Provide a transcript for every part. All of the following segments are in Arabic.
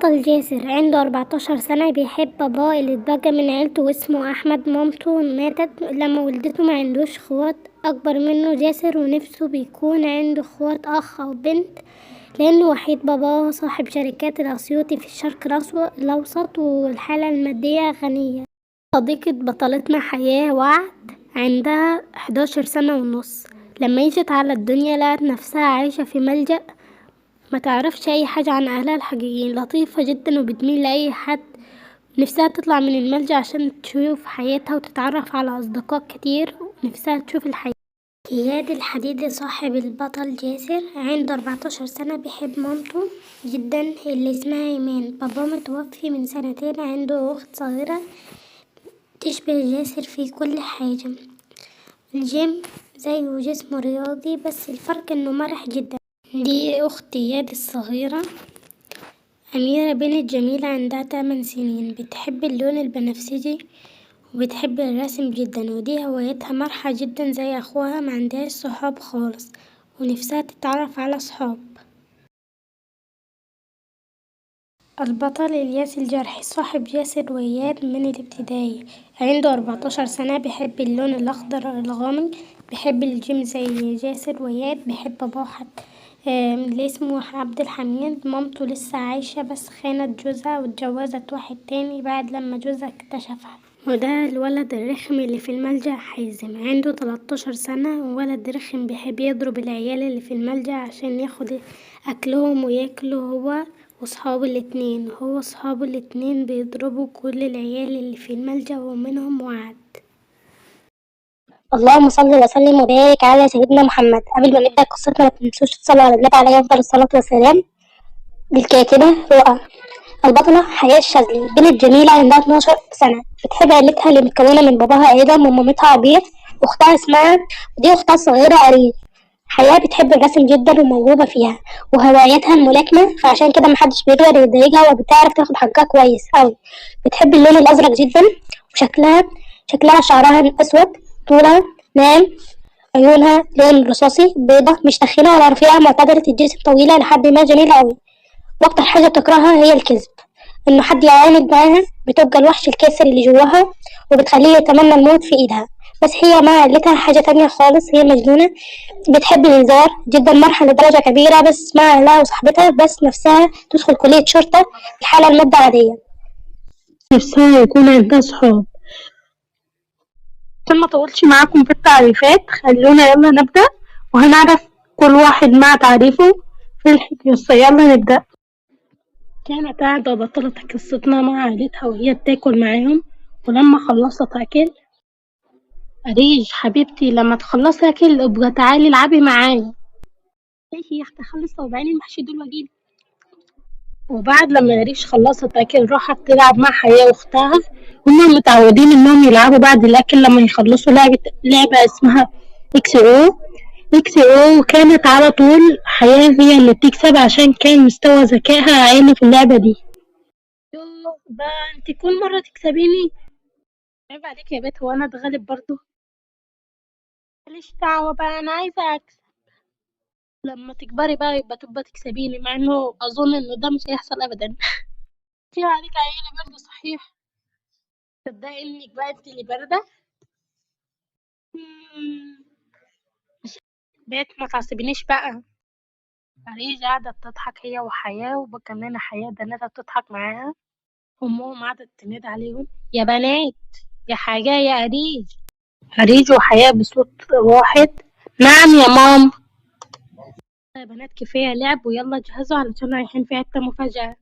بطل جاسر عنده 14 سنة، بيحب باباه اللي اتبقى من عيلته واسمه أحمد. مامته ماتت لما ولدته، ما عندوش اخوات أكبر منه جاسر، ونفسه بيكون عنده اخوات أخ أو بنت لأنه وحيد. باباه صاحب شركات الأسيوطي في الشرق الأوسط، والحالة المادية غنية. صديقة بطلتنا حياة وعد عندها 11 سنة ونص. لما جت على الدنيا لقت نفسها عايشة في ملجأ، ما تعرفش اي حاجة عن اهلها الحقيقيين. لطيفة جدا وبتميل لاي حد، نفسها تطلع من الملجأ عشان تشوف حياتها وتتعرف على اصدقاء كتير، ونفسها تشوف الحياة. اياد الحديدي صاحب البطل جاسر عنده 14 سنة، بيحب مامته جدا اللي اسمها ايمان. باباه متوفي من سنتين، عنده اخت صغيرة تشبه جاسر في كل حاجة. الجيم زيه جسمه رياضي، بس الفرق انه مرح جدا. دي اختي اياد الصغيرة أميرة، بنت جميلة عندها 8 سنين، بتحب اللون البنفسجي وبتحب الرسم جدا، ودي هوايتها مرحة جدا زي أخوها. ما عندهاش صحاب خالص، ونفسها تتعرف على صحاب. البطل الياس الجرحي صاحب جاسر وإياد من الابتدائي، عنده 14 سنة، بيحب اللون الأخضر الغامق، بيحب الجيم زي جاسر وإياد، بيحب باباه حتى اللي اسمه عبد الحميد. مامته لسه عايشة بس خانت جوزها واتجوزت واحد تاني بعد لما جوزها اكتشفها. وده الولد الرخم اللي في الملجأ حازم، عنده 13 سنة، وولد رخم بيحب يضرب العيال اللي في الملجأ عشان ياخد أكلهم وياكله هو وصحابه الاتنين بيضربوا كل العيال اللي في الملجأ ومنهم وعد. اللهم صل وسلم وبارك على سيدنا محمد. قبل ما نبدأ قصتنا ما تنسوش تصلوا على النبي عليه أفضل الصلاة والسلام. بالكاتبة رؤى. البطلة حياة الشاذلي، بنت جميلة عندها 12 سنة، بتحب عيلتها اللي متكونة من باباها آدم ومامتها عبير وأختها اسمها، ودي أختها الصغيرة أريج. حياة بتحب الرسم جدا وموهوبة فيها، وهوايتها الملاكمة، فعشان كده محدش بيقدر يضايقها وبتعرف تاخد حقها كويس أوي. بتحب اللون الأزرق جدا، وشكلها شعرها أسود، طولها ناعم، عيونها لون رصاصي، بيضة، مش تخينة ولا رفيعة، معتدلة الجسم، طويلة لحد ما جميلة أوي. وأكتر حاجة بتكرهها هي الكذب، إنه حد يعاند معاها بتبقى الوحش الكاسر اللي جواها وبتخليه يتمنى الموت في إيدها. بس هي مع عيلتها حاجة تانية خالص، هي مجنونة، بتحب الهزار جدا مرحلة لدرجة كبيرة، بس مع أهلها وصاحبتها بس نفسها تدخل كلية شرطة في حالة المادة عادية. نفسها يكون عندها صحاب. عشان ما اطولش معاكم في التعريفات، خلونا يلا نبدأ وهنعرف كل واحد مع تعريفه في القصة. يلا نبدأ. كانت قاعدة بطلة قصتنا مع عيلتها وهي بتاكل معاهم، ولما خلصت أكل، أريج حبيبتي لما تخلصي أكل ابقى تعالي العبي معايا. ماشي يا أختي، خلص وبعدين المحشي دول واجيلك. وبعد لما أريج خلصت أكل راحت تلعب مع حياة وأختها. هما متعودين إنهم يلعبوا بعد الأكل لما يخلصوا لعبة اسمها إكس أو. وكانت على طول حياة هي اللي بتكسب عشان كان مستوى ذكائها عالي في اللعبة دي. يوه بقى انت كل مرة تكسبيني، عيب عليك يا بت، هو انا اتغلب برضو؟ ماليش دعوة بقى، انا عايزة اكسب. لما تكبري بقى يبقى تبقى تكسبيني، مع انه اظن انه ده مش هيحصل ابدا. فيها عليك عيني برضه صحيح. تصدقي انك بقى انت اللي باردة. مم، بقيت ما تعصبنيش بقى. فريج قاعدة بتضحك هي وحياة، وكمان حياة بناتها بتضحك معاها. أمهم قعدت تنادي عليهم يا بنات، يا حاجة يا أريج. أريج وحياة بصوت واحد، نعم يا مام. يا بنات كفاية لعب ويلا جهزوا علشان رايحين في حتة مفاجأة.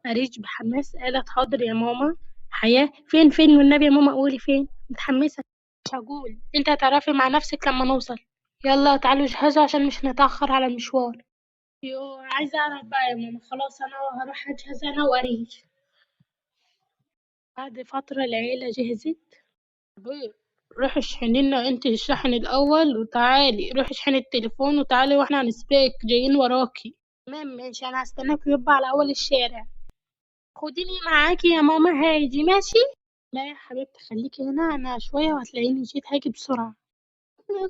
أريج بحماس قالت حاضر يا ماما. حياة فين والنبي يا ماما قولي فين، متحمسة. مش هقول، انت هتعرفي مع نفسك لما نوصل. يلا تعالوا جهزوا عشان مش هنتأخر على المشوار. يو عايزة أعرف بقى يا ماما، خلاص أنا هروح أجهز أنا وأريج. بعد فترة العيلة جهزت. روحي اشحني لنا انت الشحن الأول وتعالي، روحي اشحني التليفون وتعالي واحنا هنسبقك جايين وراكي. تمام ماشي، أنا هستناكي يبقى على أول الشارع. خديني معاكي يا ماما هاجي ماشي. لا يا حبيبتي خليكي هنا، أنا شوية وهتلاقيني جيت هاجي بسرعة.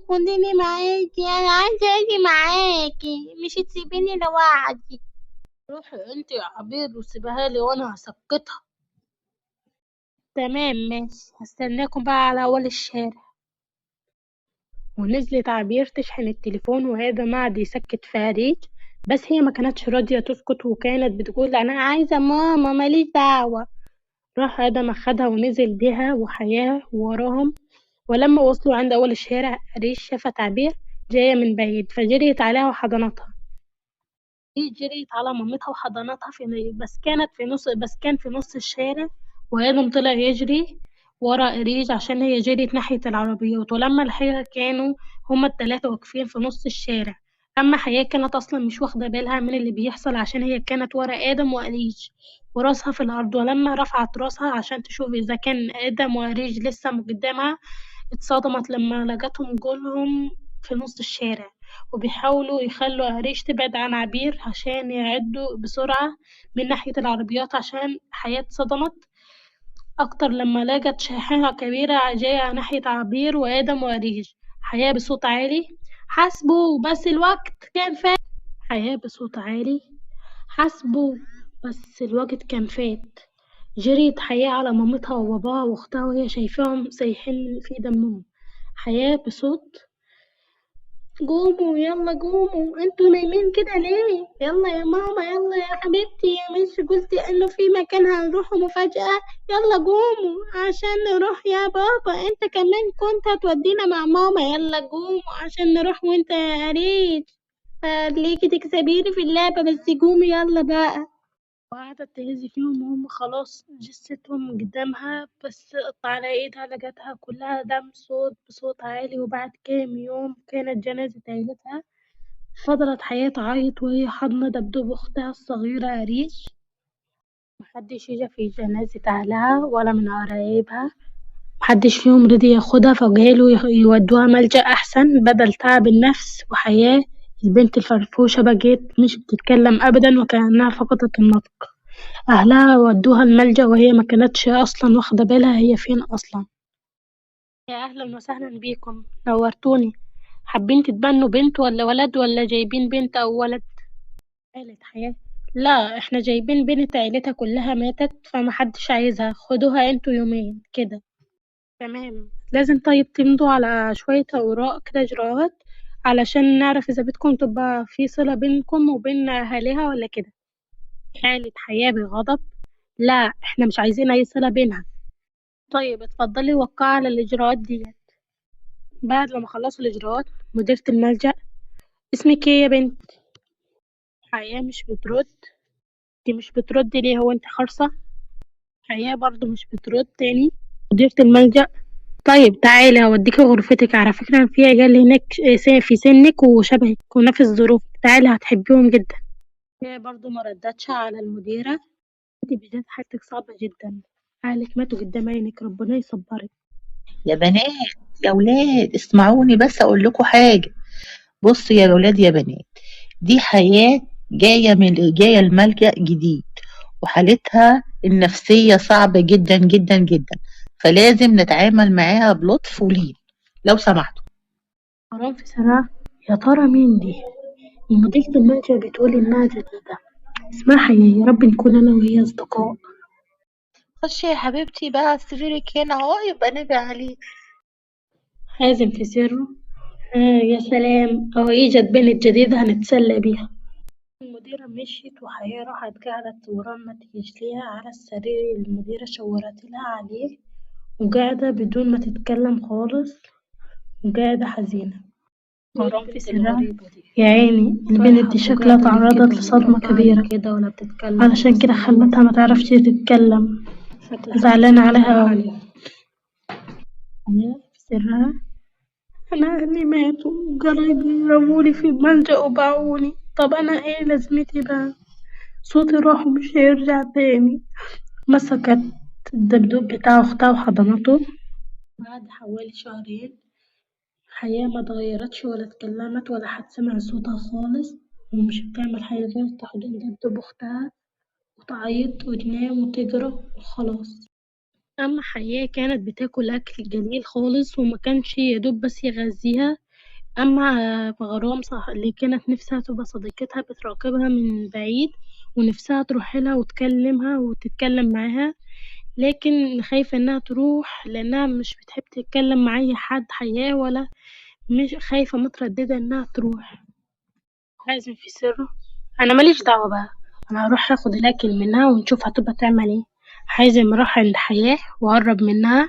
خديني معاكي، أنا عايزة أجي معاكي، مش تسيبيني لوحدي. روحي انت يا عبير وسيبها لي وانا هسكتها. تمام ماشي، هستناكم بقى على اول الشارع. ونزلت عبير تشحن التليفون وهذا قعد يسكت فريد، بس هي ما كانتش راضية تسكت وكانت بتقول أنا عايزة ماما ماليش دعوة. راح آدم أخدها ونزل بيها وحياة وراهم. ولما وصلوا عند أول الشارع ريش شافت عبير جاية من بعيد فجريت عليها وحضنتها. هي جريت على مامتها وحضنتها بس كان في نص الشارع. وآدم طلع يجري ورا إريج عشان هي جريت ناحية العربيات، ولما لحقها كانوا هما التلاتة واقفين في نص الشارع. أما حياة كانت أصلا مش واخدة بالها من اللي بيحصل عشان هي كانت ورا آدم وإريج وراسها في الأرض، ولما رفعت راسها عشان تشوف إذا كان آدم وإريج لسه قدامها اتصدمت لما لقتهم جولهم في نص الشارع وبيحاولوا يخلوا قريش تبعد عن عبير عشان يعدوا بسرعة من ناحية العربيات عشان حياة صدمت أكتر لما لقت شاحنة كبيرة جاية ناحية عبير وآدم وقريش. حياة بصوت عالي حاسبوا بس الوقت كان فات. حياة بصوت عالي حاسبوا بس الوقت كان فات. جريت حياة على مامتها وباباها واختها وهي شايفاهم سايحين في دمهم. حياة بصوت قوموا يلا قوموا انتوا نايمين كده ليه؟ يلا يا ماما يلا يا حبيبتي يا مش قلتي انه في مكان هنروحه مفاجأة؟ يلا قوموا عشان نروح يا بابا، انت كمان كنت هتودينا مع ماما، يلا قوموا عشان نروح وانت يا قريب. خليكي تكسبيني في اللعبة بس قومي يلا بقى. وقعدت تهز فيهم وهم خلاص جثتهم قدامها، بس على ايدها لقتها كلها دم بصوت عالي. وبعد كام يوم كانت جنازة عيلتها. فضلت حياة تعيط وهي حاضنة دبدوب أختها الصغيرة أريج. محدش يجي في جنازة أهلها ولا من قرايبها، محدش فيهم رضي ياخدها فجاله يودوها ملجأ أحسن بدل تعب النفس. وحياة البنت الفرفوشة بقيت مش بتتكلم أبدا وكأنها فقدت النطق. أهلها ودوها الملجأ وهي ما كانتش أصلا واخدة بالها هي فين أصلا. يا أهلا وسهلا بيكم نورتوني. حابين تتبنوا بنت ولا ولد ولا جايبين بنت أو ولد؟ قالت حياة لا احنا جايبين بنت عيلتها كلها ماتت فمحدش عايزها، خدوها انتوا يومين كده. تمام لازم طيب تمضوا على شوية أوراق كده إجراءات علشان نعرف إذا بدكم تبقى في صلة بينكم وبين أهاليها ولا كده. قالت حياة بغضب لا احنا مش عايزين أي صلة بينها. طيب اتفضلي وقعي على الإجراءات دي. بعد لما خلصوا الإجراءات مديرة الملجأ اسمك ايه يا بنت؟ حياة مش بترد. انتي مش بتردي ليه هو انت خرصة؟ حياة برضو مش بترد تاني. مديرة الملجأ طيب تعالي هوديكي غرفتك، على فكرة في عيال هناك في سنك وشبهك ونفس ظروفك، تعالي هتحبيهم جدا. هي برضو ما ردتش على المديرة. انتي بجد حالتك صعبة جدا، أهلك ماتوا قدام عينك ربنا يصبرك. يا بنات، يا ولاد اسمعوني بس اقول لكم حاجه. بصوا يا ولاد يا بنات، دي حياه جايه الملجأ جديد، وحالتها النفسيه صعبه جدا جدا جدا، فلازم نتعامل معاها بلطف ولين لو سمحتوا. حرام في سرها. يا ترى مين دي؟ مديرة الملجأ بتقول إنها جديدة. اسمها حياة، يا رب نكون أنا وهي أصدقاء. خشي يا حبيبتي بقى سريرك هنا اهو يبقى نبي عليه. حازم في سره. يا سلام أهو إيجاد بنت جديدة هنتسلى بيها. المديرة مشيت وحياة راحت قعدت ورنت رجليها على السرير اللي المديرة شورت لها عليه، وقاعدة بدون ما تتكلم خالص وقاعدة حزينة. حرام في سرها. يا عيني البنت دي شكلها تعرضت لصدمة كبيرة كده ولا بتتكلم علشان كده خلتها ما تعرفش تتكلم. زعلانة عليها أوي. حياة في سرها. أنا أهلي ماتوا وقرايبي رمولي في ملجأ وباعوني، طب أنا إيه لازمتي بقى؟ صوتي راح ومش هيرجع تاني. مسكت الدبدوب بتاع أختها وحضنته. بعد حوالي شهرين حياة ما اتغيرتش ولا اتكلمت ولا حد سمع صوتها خالص، ومش بتعمل حاجة غير تحضن دبدوب أختها وتعيط وتنام وتجرى وخلاص. أما حياة كانت بتاكل أكل جميل خالص وما كانش يدوب بس يغذيها. أما غرام صح اللي كانت نفسها تبقى صديقتها بتراقبها من بعيد ونفسها تروحلها وتكلمها وتتكلم معاها، لكن خايفة إنها تروح لإنها مش بتحب تتكلم مع أي حد حياه ولا مش خايفة مترددة إنها تروح. لازم في سر. أنا ماليش دعوة بقى، أنا هروح آخد الأكل منها ونشوف هتبقى تعمل إيه. حازم راح عند حياه وقرب منها.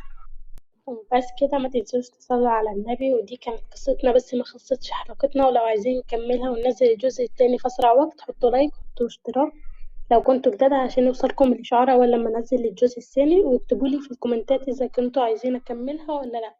وبس كده، ما تنسوش تصلوا على النبي. ودي كانت قصتنا بس ما خلصتش حلقتنا، ولو عايزين نكملها وننزل الجزء التاني في أسرع وقت حطوا لايك وحطوا اشتراك لو كنتوا جداد عشان يوصلكم الإشعار أول لما أنزل الجزء الثاني، واكتبولي في الكومنتات إذا كنتوا عايزين أكملها ولا لأ.